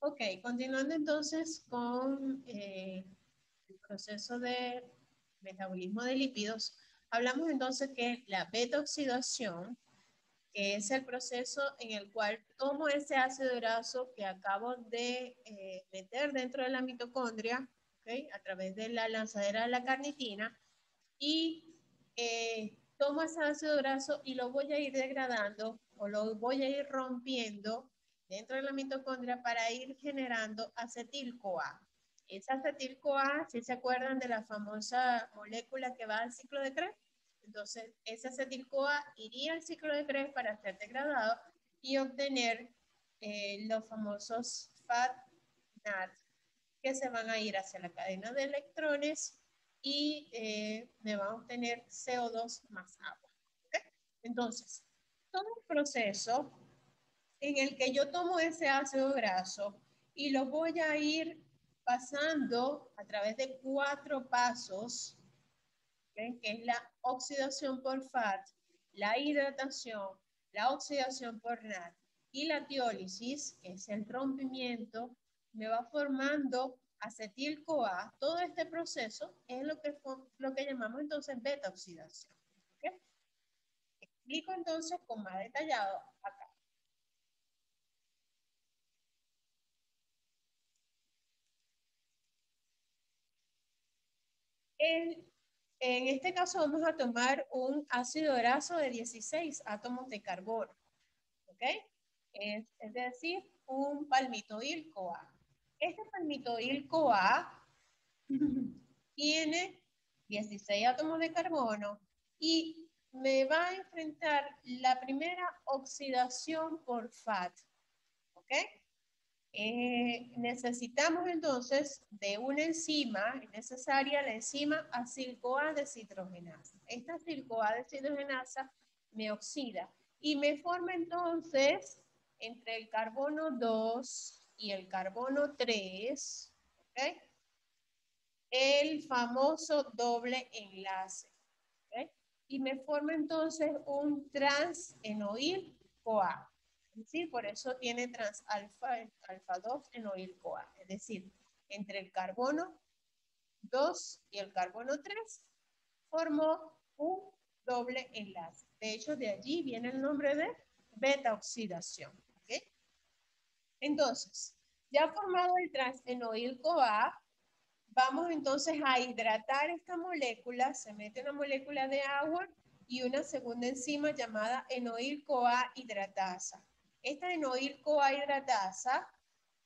Ok, continuando entonces con el proceso de metabolismo de lípidos, hablamos entonces que la beta oxidación, que es el proceso en el cual tomo ese ácido graso que acabo de meter dentro de la mitocondria, ¿okay? A través de la lanzadera de la carnitina, y tomo ese ácido graso y lo voy a ir degradando o lo voy a ir rompiendo dentro de la mitocondria para ir generando acetil-CoA. Esa acetil-CoA, si se acuerdan de la famosa molécula que va al ciclo de Krebs, entonces ese acetil-CoA iría al ciclo de Krebs para ser degradado y obtener los famosos FAT-NAT que se van a ir hacia la cadena de electrones y me van a obtener CO2 más agua. ¿Okay? Entonces, todo el proceso en el que yo tomo ese ácido graso y lo voy a ir pasando a través de 4 pasos, ¿okay? Que es la oxidación por FAT, la hidratación, la oxidación por NAD y la tiólisis, que es el rompimiento, me va formando acetil-CoA. Todo este proceso es lo que llamamos entonces beta oxidación. ¿Okay? Explico entonces con más detallado acá. El, en este caso vamos a tomar un ácido graso de 16 átomos de carbono. ¿Ok? Es decir, un palmitoil-CoA. Este palmitoil-CoA tiene 16 átomos de carbono y me va a enfrentar la primera oxidación por FAT. ¿Ok? Necesitamos entonces de una enzima, es necesaria la enzima acil-CoA deshidrogenasa. Esta acil-CoA deshidrogenasa me oxida y me forma entonces entre el carbono 2 y el carbono 3, ¿okay? El famoso doble enlace. ¿Okay? Y me forma entonces un trans-enoil-CoA. Es decir, por eso tiene trans-alfa alfa 2 enoil-CoA. Es decir, entre el carbono 2 y el carbono 3 formó un doble enlace. De hecho, de allí viene el nombre de beta-oxidación. ¿Okay? Entonces, ya formado el trans-enoil-CoA, vamos entonces a hidratar esta molécula, se mete una molécula de agua y una segunda enzima llamada enoil-CoA hidratasa. Esta enoil-CoA hidratasa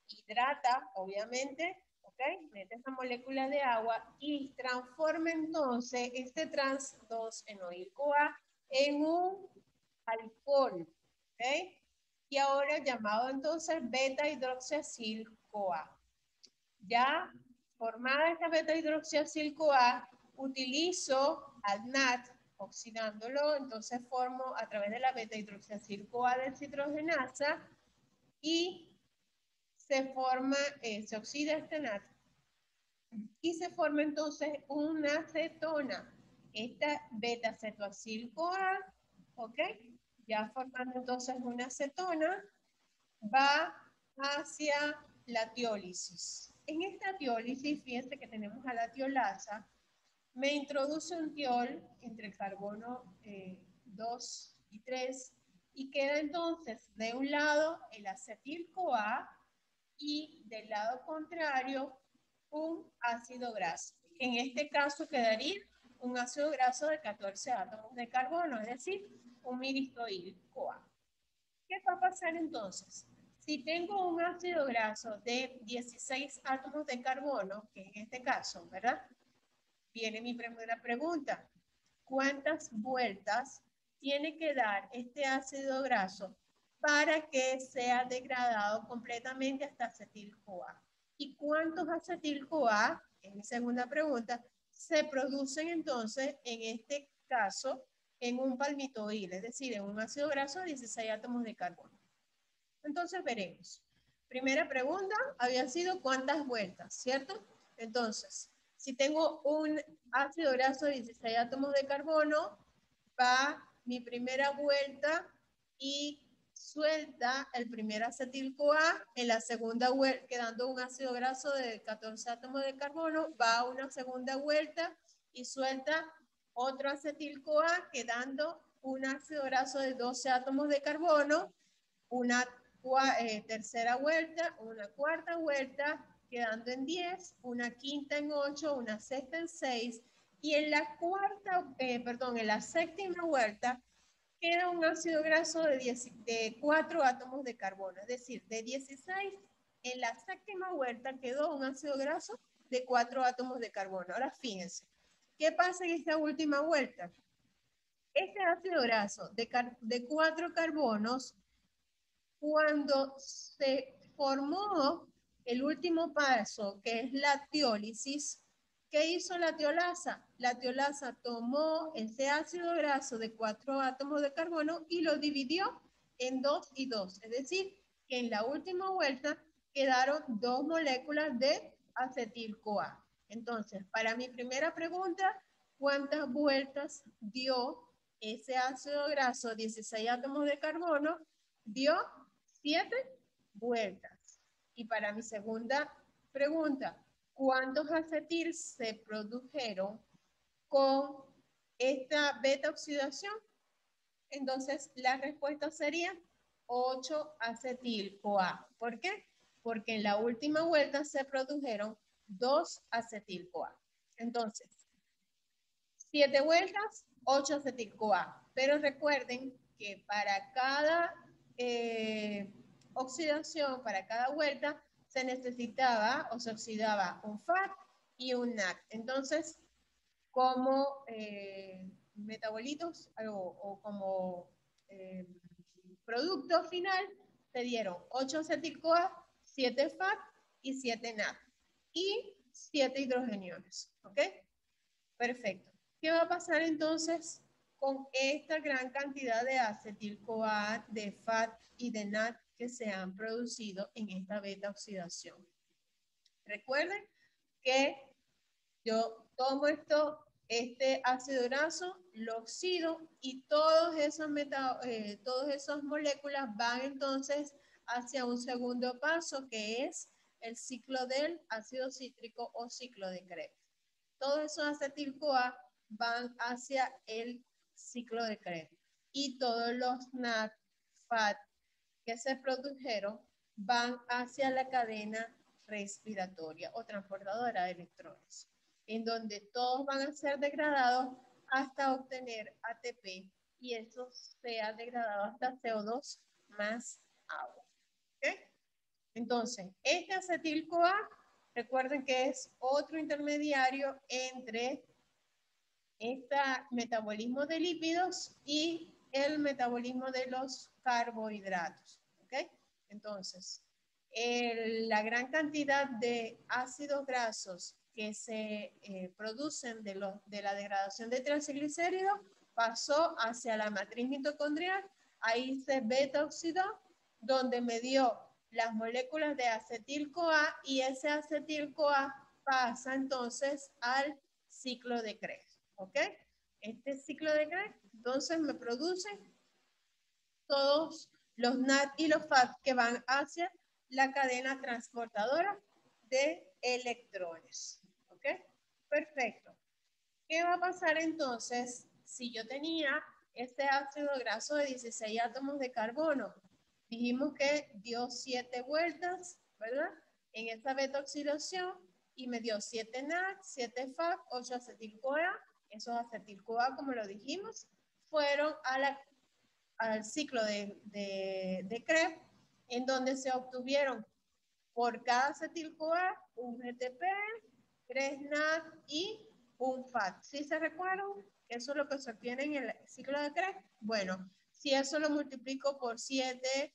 hidrata, obviamente, ¿ok? Mete esa molécula de agua y transforma entonces este trans 2 enoil-CoA en un alcohol, ¿ok? Y ahora llamado entonces beta-hidroxiacil-CoA. Ya formada esta beta-hidroxiacil-CoA, utilizo al NAT oxidándolo, entonces formo a través de la beta-hidroxiacil-CoA deshidrogenasa y se oxida este NAT y se forma entonces una acetona. Esta beta-cetoacil-CoA, ¿ok? Ya formando entonces una acetona, va hacia la tiólisis. En esta tiólisis, fíjense que tenemos a la tiolasa, me introduce un tiol entre el carbono 2 y 3 y queda entonces de un lado el acetil-CoA y del lado contrario un ácido graso. En este caso quedaría un ácido graso de 14 átomos de carbono, es decir, un miristoil-CoA. ¿Qué va a pasar entonces? Si tengo un ácido graso de 16 átomos de carbono, que en este caso, ¿verdad? Viene mi primera pregunta. ¿Cuántas vueltas tiene que dar este ácido graso para que sea degradado completamente hasta acetil-CoA? ¿Y cuántos acetil-CoA, es mi segunda pregunta, se producen entonces en este caso en un palmitoil, es decir, en un ácido graso de 16 átomos de carbono? Entonces veremos. Primera pregunta había sido cuántas vueltas, ¿cierto? Entonces, si tengo un ácido graso de 16 átomos de carbono, va mi primera vuelta y suelta el primer acetil-CoA, en la segunda vuelta, quedando un ácido graso de 14 átomos de carbono, va a una segunda vuelta y suelta otro acetil-CoA, quedando un ácido graso de 12 átomos de carbono, una tercera vuelta, una cuarta vuelta, quedando en 10, una quinta en 8, una sexta en 6, y en la en la séptima vuelta queda un ácido graso de 4 átomos de carbono, es decir, de 16, en la séptima vuelta quedó un ácido graso de 4 átomos de carbono. Ahora fíjense, ¿qué pasa en esta última vuelta? Este ácido graso de 4 carbonos, cuando se formó el último paso, que es la tiólisis, ¿qué hizo la tiolasa? La tiolasa tomó ese ácido graso de 4 átomos de carbono y lo dividió en 2 y 2. Es decir, que en la última vuelta quedaron 2 moléculas de acetil-CoA. Entonces, para mi primera pregunta, ¿cuántas vueltas dio ese ácido graso, 16 átomos de carbono? Dio 7 vueltas. Y para mi segunda pregunta, ¿cuántos acetil se produjeron con esta beta oxidación? Entonces, la respuesta sería 8 acetil-CoA. ¿Por qué? Porque en la última vuelta se produjeron 2 acetil-CoA. Entonces, 7 vueltas, 8 acetil-CoA. Pero recuerden que para cada oxidación, para cada vuelta, se necesitaba o se oxidaba un FAT y un NAC. Entonces, como metabolitos o como producto final, se dieron 8 acetil-CoA, 7 FAT y 7 NAC. Y 7 hidrogeniones. ¿Ok? Perfecto. ¿Qué va a pasar entonces con esta gran cantidad de acetil-CoA, de FAT y de NAT que se han producido en esta beta oxidación? Recuerden que yo tomo este ácido graso, lo oxido y todas esas moléculas van entonces hacia un segundo paso que es el ciclo del ácido cítrico o ciclo de Krebs. Todos esos acetil-CoA van hacia el ciclo de Krebs y todos los NAD, FAT que se produjeron van hacia la cadena respiratoria o transportadora de electrones, en donde todos van a ser degradados hasta obtener ATP y eso sea degradado hasta CO2 más agua. ¿Okay? Entonces, este acetil-CoA, recuerden que es otro intermediario entre este metabolismo de lípidos y el metabolismo de los carbohidratos. ¿Ok? Entonces, la gran cantidad de ácidos grasos que se producen de la degradación de triglicéridos pasó hacia la matriz mitocondrial, ahí se beta oxidó, donde me dio las moléculas de acetil-CoA y ese acetil-CoA pasa entonces al ciclo de Krebs. ¿Ok? Este ciclo de Krebs entonces me produce todos los NAD y los FAT que van hacia la cadena transportadora de electrones. ¿Ok? Perfecto. ¿Qué va a pasar entonces si yo tenía este ácido graso de 16 átomos de carbono? Dijimos que dio 7 vueltas, ¿verdad? En esta beta oxidación y me dio 7 NAD, 7 FAT, 8 acetil-CoA. Esos acetil-CoA, como lo dijimos, fueron al ciclo de Krebs, en donde se obtuvieron por cada acetil-CoA un GTP, 3 NAD y un FAT. ¿Sí se recuerdan? Eso es lo que se obtiene en el ciclo de Krebs. Bueno, si eso lo multiplico por 7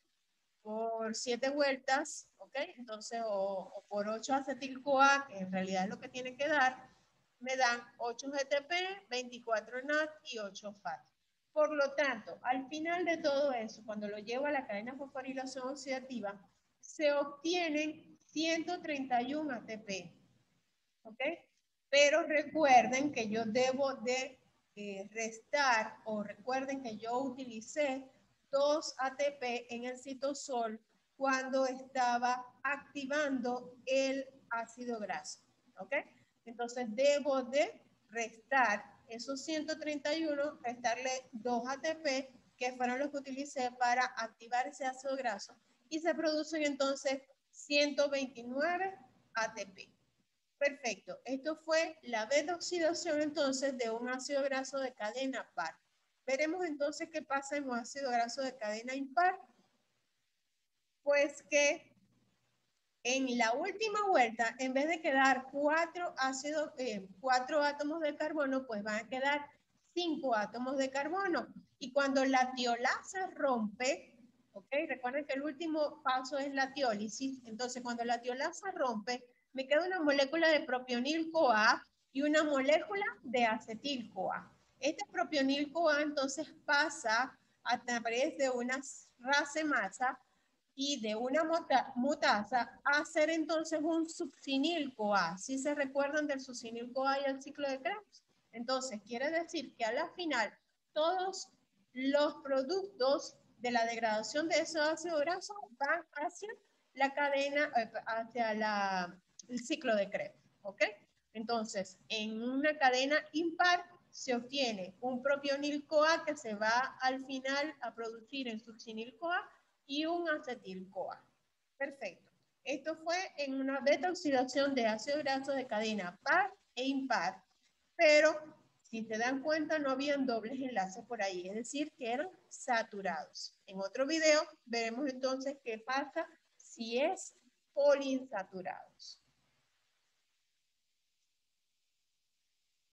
vueltas, ¿ok? Entonces, o por 8 acetil-CoA, que en realidad es lo que tiene que dar, me dan 8 GTP, 24 NAD y 8 FAT. Por lo tanto, al final de todo eso, cuando lo llevo a la cadena fosforilación oxidativa, se obtienen 131 ATP. ¿Ok? Pero recuerden que yo debo de restar, o recuerden que yo utilicé 2 ATP en el citosol cuando estaba activando el ácido graso, ¿ok? Entonces debo de restar esos 131, restarle 2 ATP, que fueron los que utilicé para activar ese ácido graso, y se producen entonces 129 ATP. Perfecto. Esto fue la beta-oxidación entonces de un ácido graso de cadena par. Veremos entonces qué pasa en un ácido graso de cadena impar. Pues que en la última vuelta, en vez de quedar 4 átomos de carbono, pues van a quedar 5 átomos de carbono. Y cuando la tiolasa rompe, ¿ok? Recuerden que el último paso es la tiólisis. Entonces, cuando la tiolasa rompe, me queda una molécula de propionil-CoA y una molécula de acetil-CoA. Este propionil-CoA entonces pasa a través de una racemasa y de una mutasa a hacer entonces un succinil-CoA. ¿Sí se recuerdan del succinil-CoA y el ciclo de Krebs? Entonces, quiere decir que a la final todos los productos de la degradación de ese ácido graso van hacia la cadena, hacia el ciclo de Krebs, ¿ok? Entonces, en una cadena impar se obtiene un propionil-CoA que se va al final a producir en succinil-CoA y un acetil-CoA. Perfecto. Esto fue en una beta-oxidación de ácido graso de cadena par e impar, pero si se dan cuenta no habían dobles enlaces por ahí, es decir, que eran saturados. En otro video veremos entonces qué pasa si es poliinsaturados.